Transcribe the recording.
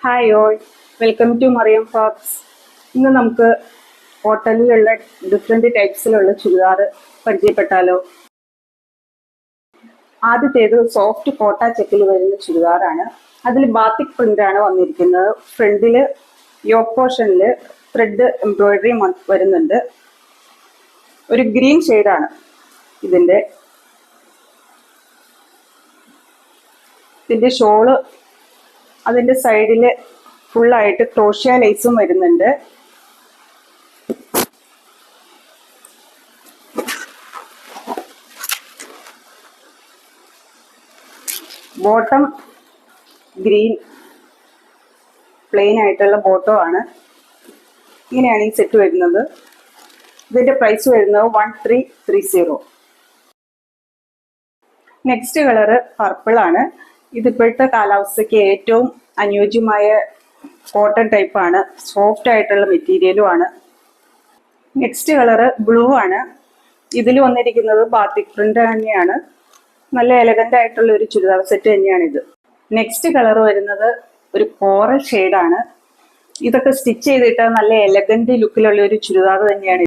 Hi all, welcome to Mariyam frocks. ഇന്ന് നമുക്ക് കോട്ടണിലുള്ള different ടൈപ്സിലുള്ള churidar പരിചയപ്പെട്ടാലോ. ആദ്യത്തേത് സോഫ്റ്റ് കോട്ട ചെക്കിൽ വരുന്ന ചുരിദാറാണ്. അതിൽ ബാത്തിക് പ്രിൻ്റാണ് വന്നിരിക്കുന്നത്. ഫ്രണ്ടിൽ യോക്ക് പോർഷനിൽ ത്രെഡ് എംബ്രോയിഡറി വരുന്നുണ്ട്. ഒരു ഗ്രീൻ ഷെയ്ഡാണ് ഇതിൻ്റെ ഷോള്. അതിൻ്റെ സൈഡിൽ ഫുള്ളായിട്ട് ക്രോഷ്യ ലേസും വരുന്നുണ്ട്. ബോട്ടം ഗ്രീൻ പ്ലെയിൻ ആയിട്ടുള്ള ബോട്ടം ആണ്. ഇങ്ങനെയാണ് ഈ സെറ്റ് വരുന്നത്. ഇതിൻ്റെ പ്രൈസ് വരുന്നത് 1330. നെക്സ്റ്റ് കളറ് പർപ്പിൾ ആണ്. ഇതിപ്പോഴത്തെ കാലാവസ്ഥയ്ക്ക് ഏറ്റവും അനുയോജ്യമായ കോട്ടൺ ടൈപ്പാണ്. സോഫ്റ്റ് ആയിട്ടുള്ള മെറ്റീരിയലും ആണ്. നെക്സ്റ്റ് കളറ് ബ്ലൂ ആണ്. ഇതിൽ വന്നിരിക്കുന്നത് ബാത്തിക് പ്രിന്റ് തന്നെയാണ്. നല്ല എലഗന്റ് ആയിട്ടുള്ള ഒരു ചുരിദാർ സെറ്റ് തന്നെയാണിത്. നെക്സ്റ്റ് കളർ വരുന്നത് ഒരു കോറൽ ഷെയ്ഡാണ്. ഇതൊക്കെ സ്റ്റിച്ച് ചെയ്തിട്ട് നല്ല എലഗന്റ് ലുക്കിലുള്ള ഒരു ചുരിദാർ തന്നെയാണ്.